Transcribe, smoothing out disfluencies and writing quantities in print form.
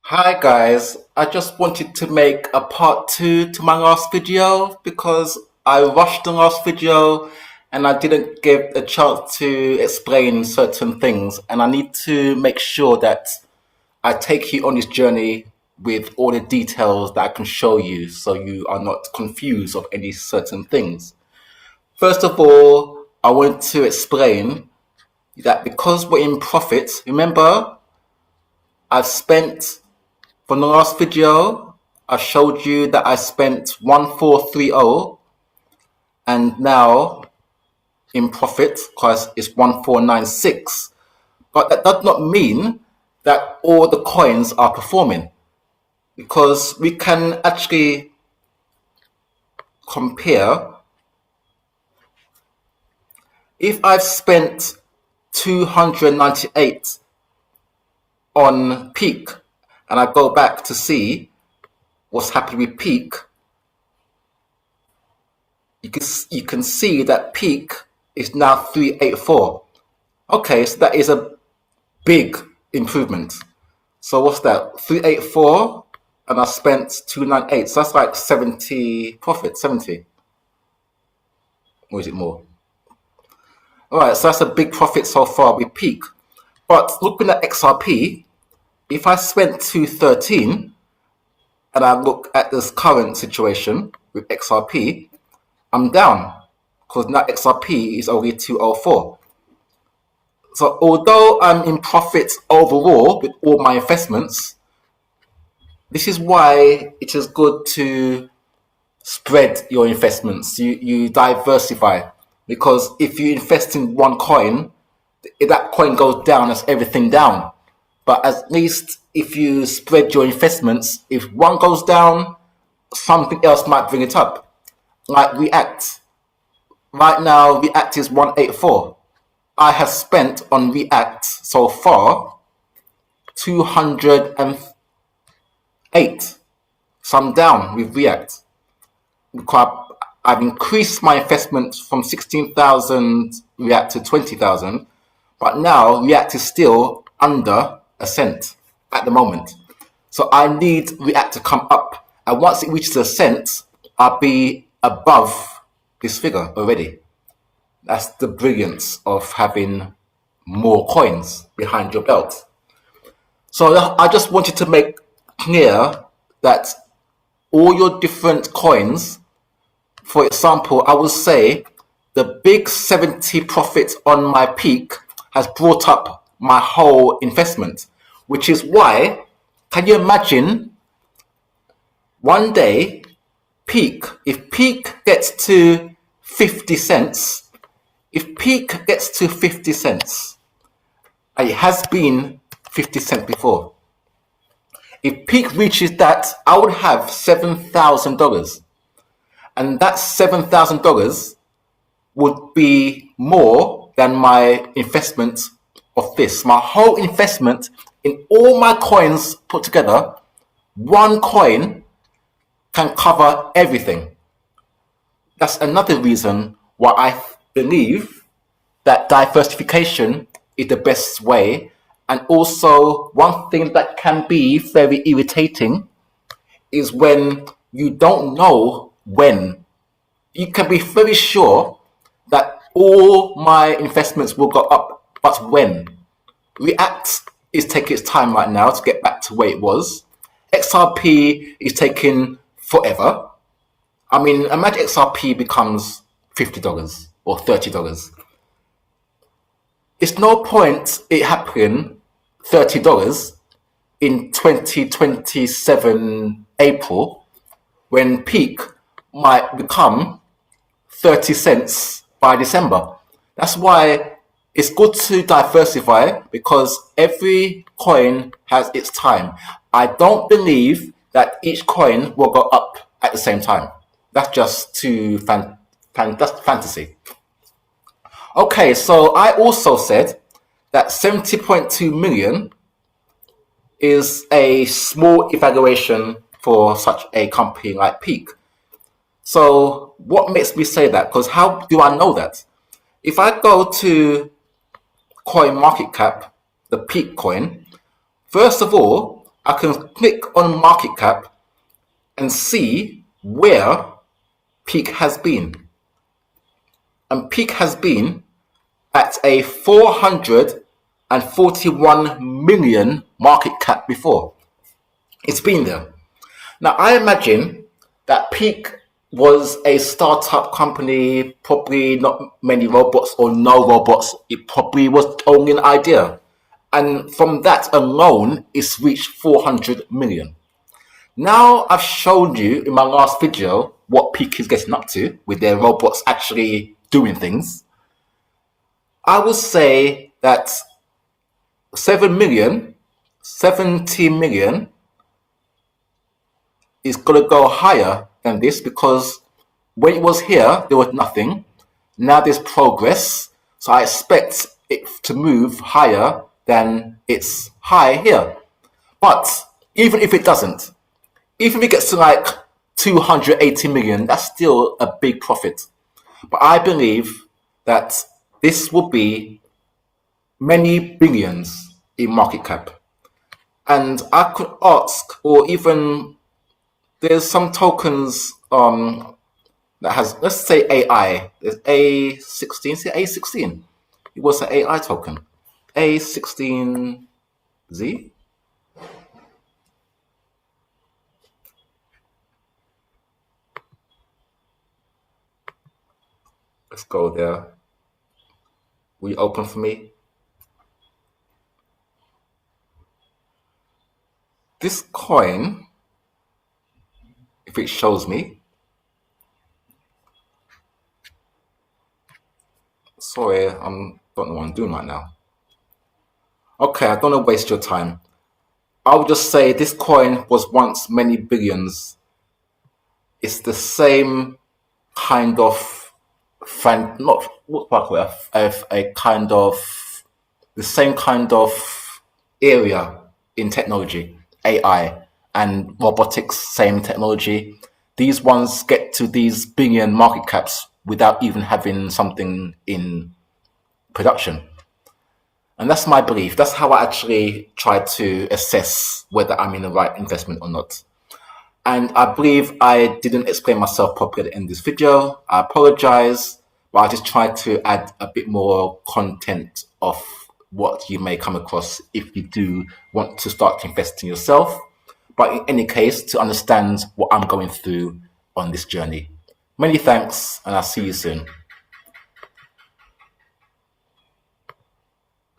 Hi guys, I just wanted to make a part two to my last video because I rushed the last video and I didn't give a chance to explain certain things, and I need to make sure that I take you on this journey with all the details that I can show you so you are not confused of any certain things. First of all, I want to explain that because we're in profit, remember I've spent from the last video, I showed you that I spent 1430 and now in profit because it's 1496. But that does not mean that all the coins are performing, because we can actually compare. If I've spent 298 on peak and I go back to see what's happening with peak, you can see that peak is now 384. Okay, so that is a big improvement. So what's that? 384 and I spent 298. So that's like 70 profit, 70. Or is it more? Alright, so that's a big profit so far with peak. But looking at XRP, if I spent 213 and I look at this current situation with XRP, I'm down because now XRP is only 204. So although I'm in profit overall with all my investments, this is why it is good to spread your investments. You diversify, because if you invest in one coin, if that coin goes down, that's everything down. But at least if you spread your investments, if one goes down, something else might bring it up. Like React. Right now, React is 184. I have spent on React so far 208. So I'm down with React because I've increased my investment from 16,000 React to 20,000, but now React is still under a cent at the moment. So I need React to come up, and once it reaches a cent, I'll be above this figure already. That's the brilliance of having more coins behind your belt. So I just wanted to make clear that all your different coins, for example, I will say the big 70 profit on my peak has brought up my whole investment, which is why, can you imagine one day if peak gets to 50 cents, if peak gets to 50 cents, it has been 50 cents before. If peak reaches that, I would have $7,000. And that $7,000 would be more than my investment of this. My whole investment in all my coins put together, one coin can cover everything. That's another reason why I believe that diversification is the best way. And also, one thing that can be very irritating is when you don't know when. You can be very sure that all my investments will go up, but when? React is taking its time right now to get back to where it was. XRP is taking forever. I mean, imagine XRP becomes $50 or $30. It's no point it happening $30 in 2027 April when peak might become 30 cents by December. That's why it's good to diversify, because every coin has its time. I don't believe that each coin will go up at the same time. That's just too that's fantasy. Okay, so I also said that 70.2 million is a small evaluation for such a company like Peak. So what makes me say that? Because how do I know that? If I go to CoinMarketCap, the Peak coin, first of all, I can click on market cap and see where peak has been. And peak has been at a 441 million market cap before. It's been there. Now, I imagine that Peak was a startup company, probably not many robots or no robots. It probably was only an idea. And from that alone, it's reached 400 million. Now, I've shown you in my last video what Peak is getting up to with their robots actually doing things. I would say that 7 million, 70 million is going to go higher than this, because when it was here, there was nothing. Now there's progress. So I expect it to move higher than its high here. But even if it doesn't, even if it gets to like 280 million, that's still a big profit. But I believe that this will be many billions in market cap. And I could ask, or even there's some tokens that has, let's say AI. There's A16, see A16. It was an AI token. A16Z. Let's go there. Will you open for me? This coin, if it shows me, sorry, I don't know what I'm doing right now. Okay, I don't want to waste your time. I would just say this coin was once many billions. It's the same kind of not what a kind of the same kind of area in technology, AI and robotics, same technology. These ones get to these billion market caps without even having something in production. And that's my belief. That's how I actually try to assess whether I'm in the right investment or not. And I believe I didn't explain myself properly at the end of this video. I apologize, but I just tried to add a bit more content of what you may come across if you do want to start investing yourself. But in any case, to understand what I'm going through on this journey. Many thanks, and I'll see you soon.